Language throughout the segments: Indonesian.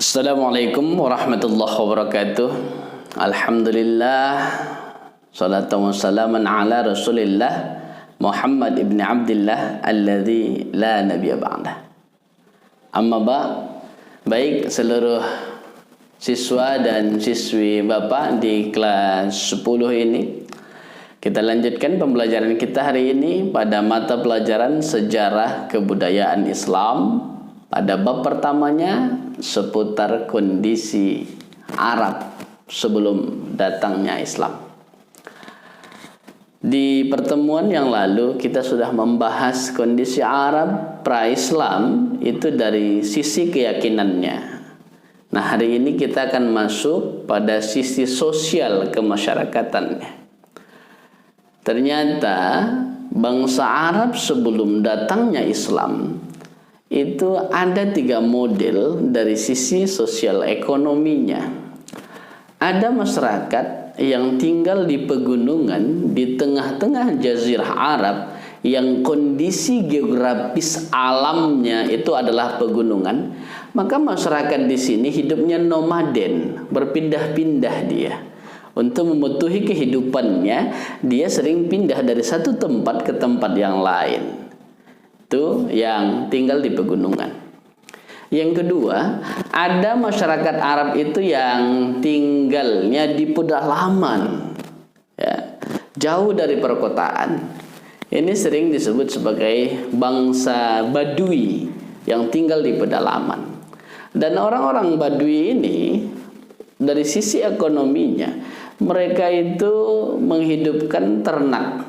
Assalamualaikum warahmatullahi wabarakatuh. Alhamdulillah, salatu wassalaman ala rasulillah Muhammad ibn Abdillah alladzi la nabiyya ba'dah. Amma baik seluruh siswa dan siswi Bapak di kelas 10 ini, kita lanjutkan pembelajaran kita hari ini pada mata pelajaran Sejarah Kebudayaan Islam. Pada bab pertamanya seputar kondisi Arab sebelum datangnya Islam. Di pertemuan yang lalu kita sudah membahas kondisi Arab pra-Islam itu dari sisi keyakinannya. Nah, hari ini kita akan masuk pada sisi sosial kemasyarakatannya. Ternyata bangsa Arab sebelum datangnya Islam itu ada 3 model dari sisi sosial ekonominya. Ada masyarakat yang tinggal di pegunungan di tengah-tengah jazirah Arab yang kondisi geografis alamnya itu adalah pegunungan. Maka masyarakat di sini hidupnya nomaden, berpindah-pindah dia. Untuk memenuhi kehidupannya, dia sering pindah dari satu tempat ke tempat yang lain. Itu yang tinggal di pegunungan. Yang kedua, ada masyarakat Arab itu yang tinggalnya di pedalaman, ya, jauh dari perkotaan. Ini sering disebut sebagai bangsa Badui yang tinggal di pedalaman. Dan orang-orang Badui ini dari sisi ekonominya, mereka itu menghidupkan ternak,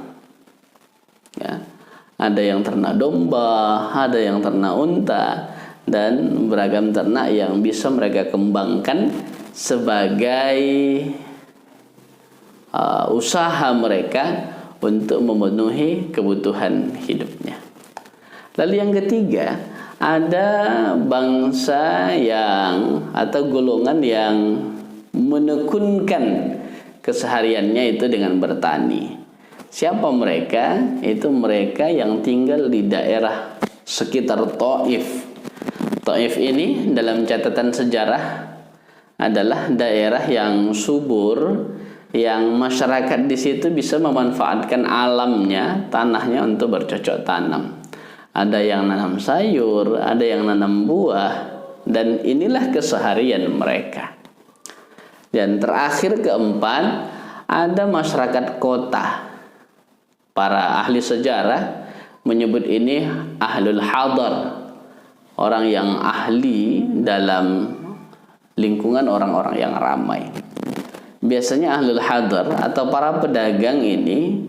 ya. Ada yang ternak domba, ada yang ternak unta, dan beragam ternak yang bisa mereka kembangkan sebagai usaha mereka untuk memenuhi kebutuhan hidupnya. Lalu yang ketiga, ada bangsa yang atau golongan yang menekunkan kesehariannya itu dengan bertani. Siapa mereka? Itu mereka yang tinggal di daerah sekitar Taif. Taif ini dalam catatan sejarah adalah daerah yang subur, yang masyarakat di situ bisa memanfaatkan alamnya, tanahnya untuk bercocok tanam. Ada yang nanam sayur, ada yang nanam buah, dan inilah keseharian mereka. Dan terakhir keempat, ada masyarakat kota. Para ahli sejarah menyebut ini ahlul hadar, orang yang ahli dalam lingkungan orang-orang yang ramai. Biasanya ahlul hadar atau para pedagang ini,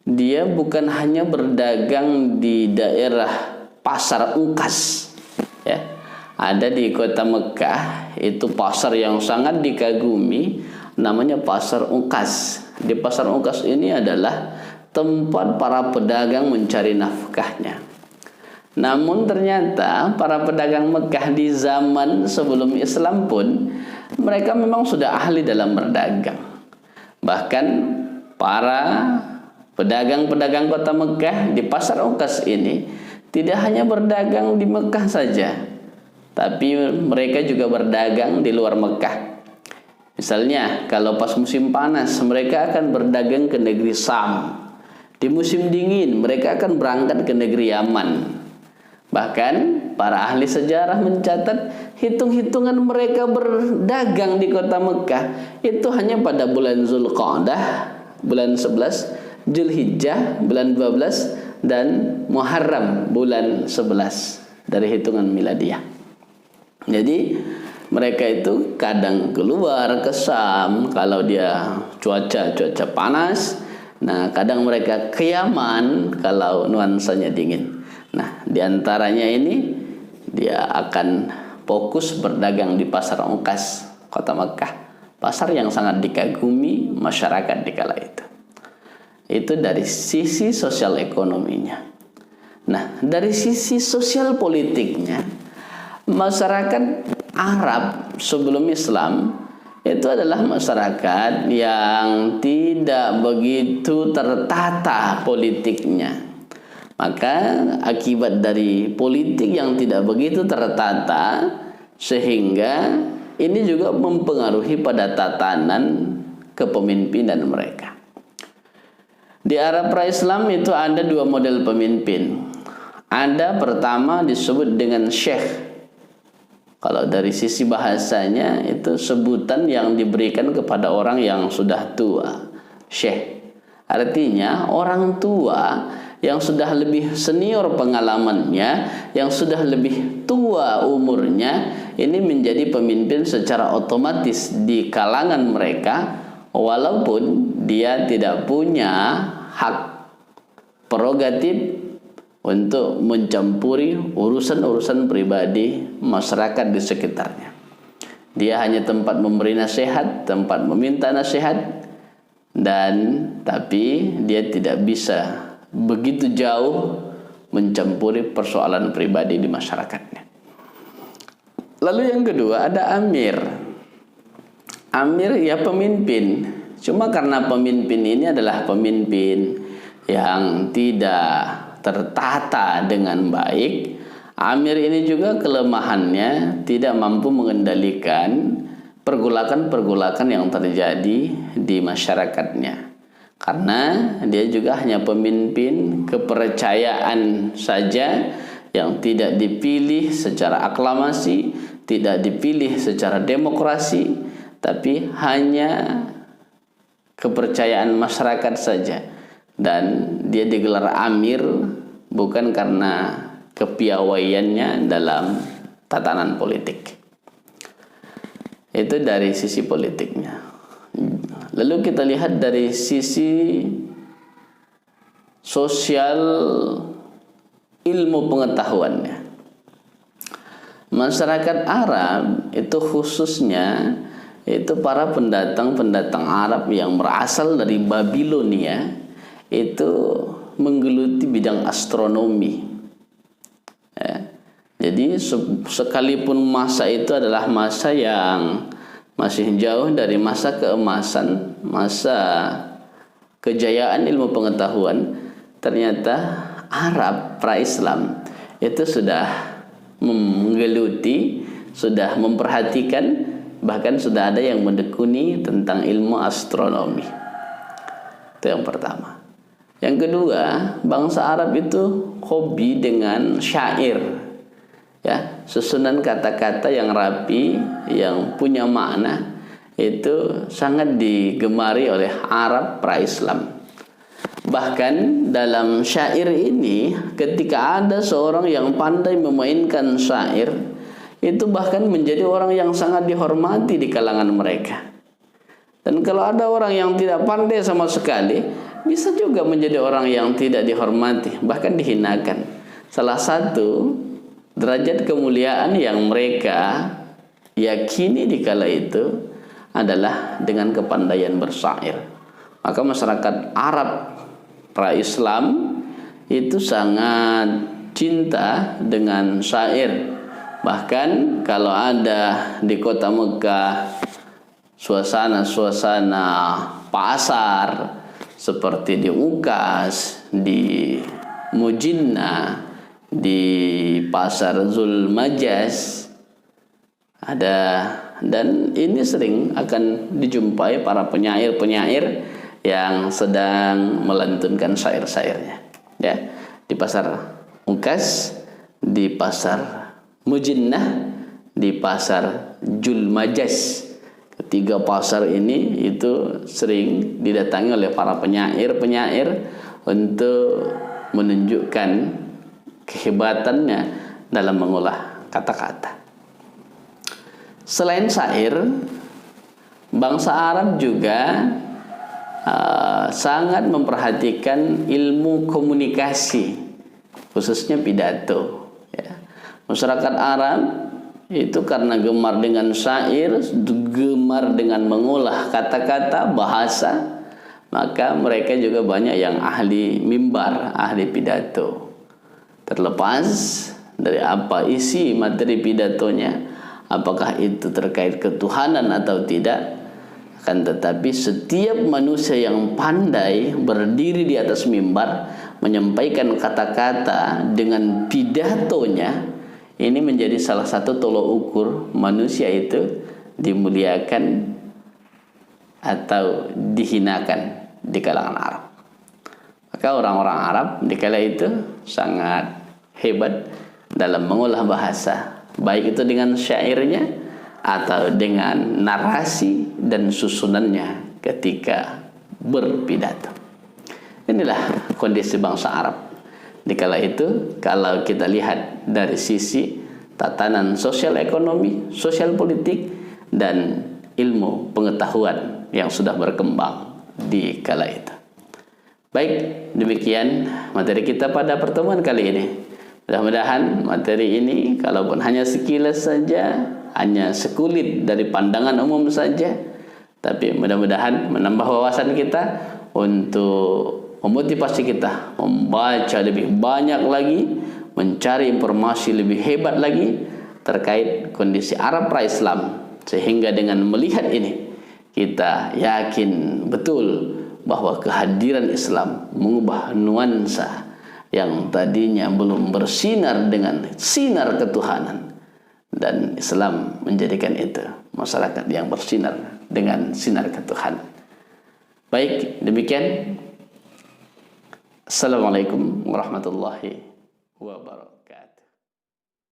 dia bukan hanya berdagang di daerah pasar Ungkas, ya. Ada di kota Mekah itu pasar yang sangat dikagumi, namanya pasar Ungkas. Di pasar Ungkas ini adalah tempat para pedagang mencari nafkahnya. Namun ternyata para pedagang Mekah di zaman sebelum Islam pun mereka memang sudah ahli dalam berdagang. Bahkan para pedagang-pedagang kota Mekah di pasar Ungkas ini tidak hanya berdagang di Mekah saja, tapi mereka juga berdagang di luar Mekah. Misalnya kalau pas musim panas mereka akan berdagang ke negeri Sam. Di musim dingin mereka akan berangkat ke negeri Yaman. Bahkan para ahli sejarah mencatat hitung-hitungan mereka berdagang di kota Mekah itu hanya pada bulan Zulqa'dah, bulan 11, Zulhijjah, bulan 12, dan Muharram, bulan 11 dari hitungan miladiah. Jadi mereka itu kadang keluar ke Sam kalau dia cuaca panas. Nah, kadang mereka ke Yaman kalau nuansanya dingin. Nah, diantaranya ini dia akan fokus berdagang di pasar Ungkas, kota Mekah. Pasar yang sangat dikagumi masyarakat di kala itu. Itu dari sisi sosial ekonominya. Nah, dari sisi sosial politiknya, masyarakat Arab sebelum Islam itu adalah masyarakat yang tidak begitu tertata politiknya. Maka akibat dari politik yang tidak begitu tertata, sehingga ini juga mempengaruhi pada tatanan kepemimpinan mereka. Di era pra-Islam itu ada dua model pemimpin. Ada pertama disebut dengan syekh. Kalau dari sisi bahasanya itu sebutan yang diberikan kepada orang yang sudah tua. Syekh artinya orang tua yang sudah lebih senior pengalamannya, yang sudah lebih tua umurnya, ini menjadi pemimpin secara otomatis di kalangan mereka, walaupun dia tidak punya hak prerogatif untuk mencampuri urusan-urusan pribadi masyarakat di sekitarnya. Dia hanya tempat memberi nasihat, tempat meminta nasihat, dan tapi dia tidak bisa begitu jauh mencampuri persoalan pribadi di masyarakatnya. Lalu yang kedua ada amir. Amir ya pemimpin. Cuma karena pemimpin ini adalah pemimpin yang tidak tertata dengan baik, amir ini juga kelemahannya tidak mampu mengendalikan pergolakan-pergolakan yang terjadi di masyarakatnya. Karena dia juga hanya pemimpin kepercayaan saja yang tidak dipilih secara aklamasi, tidak dipilih secara demokrasi, tapi hanya kepercayaan masyarakat saja. Dan dia digelar amir bukan karena kepiawaiannya dalam tatanan politik. Itu dari sisi politiknya. Lalu kita lihat dari sisi sosial ilmu pengetahuannya. Masyarakat Arab itu khususnya itu para pendatang-pendatang Arab yang berasal dari Babilonia itu menggeluti bidang astronomi. Jadi sekalipun masa itu adalah masa yang masih jauh dari masa keemasan, masa kejayaan ilmu pengetahuan, ternyata Arab pra-Islam itu sudah menggeluti, sudah memperhatikan, bahkan sudah ada yang mendekuni tentang ilmu astronomi. Itu yang pertama. Yang kedua, bangsa Arab itu hobi dengan syair. Ya, susunan kata-kata yang rapi, yang punya makna, itu sangat digemari oleh Arab pra-Islam. Bahkan dalam syair ini, ketika ada seorang yang pandai memainkan syair, itu bahkan menjadi orang yang sangat dihormati di kalangan mereka. Dan kalau ada orang yang tidak pandai sama sekali, bisa juga menjadi orang yang tidak dihormati, bahkan dihinakan. Salah satu derajat kemuliaan yang mereka yakini di kala itu adalah dengan kepandaian bersyair. Maka masyarakat Arab pra-Islam itu sangat cinta dengan syair. Bahkan kalau ada di kota Mekah suasana-suasana pasar seperti di Ukas, di Mujinnah, di pasar Zulmajaz ada, dan ini sering akan dijumpai para penyair-penyair yang sedang melantunkan syair-syairnya, ya, di pasar Ukas, di pasar Mujinnah, di pasar Zulmajaz. Ketiga pasar ini itu sering didatangi oleh para penyair-penyair untuk menunjukkan kehebatannya dalam mengolah kata-kata. Selain syair, bangsa Arab juga sangat memperhatikan ilmu komunikasi, khususnya pidato. Ya. Masyarakat Arab itu karena gemar dengan syair, gemar dengan mengolah kata-kata, bahasa, maka mereka juga banyak yang ahli mimbar, ahli pidato. Terlepas dari apa isi materi pidatonya, apakah itu terkait ketuhanan atau tidak, akan tetapi setiap manusia yang pandai berdiri di atas mimbar menyampaikan kata-kata dengan pidatonya, ini menjadi salah satu tolok ukur manusia itu dimuliakan atau dihinakan di kalangan Arab. Maka orang-orang Arab di kala itu sangat hebat dalam mengolah bahasa, baik itu dengan syairnya atau dengan narasi dan susunannya ketika berpidato. Inilah kondisi bangsa Arab di kala itu. Kalau kita lihat dari sisi tatanan sosial ekonomi, sosial politik, dan ilmu pengetahuan yang sudah berkembang di kala itu. Baik, demikian materi kita pada pertemuan kali ini. Mudah-mudahan materi ini kalaupun hanya sekilas saja, hanya sekulit dari pandangan umum saja, tapi mudah-mudahan menambah wawasan kita untuk memotivasi kita membaca lebih banyak lagi, mencari informasi lebih hebat lagi terkait kondisi Arab pra-Islam, sehingga dengan melihat ini kita yakin betul bahwa kehadiran Islam mengubah nuansa yang tadinya belum bersinar dengan sinar ketuhanan, dan Islam menjadikan itu masyarakat yang bersinar dengan sinar ketuhanan. Baik, demikian. Assalamualaikum warahmatullahi wabarakatuh.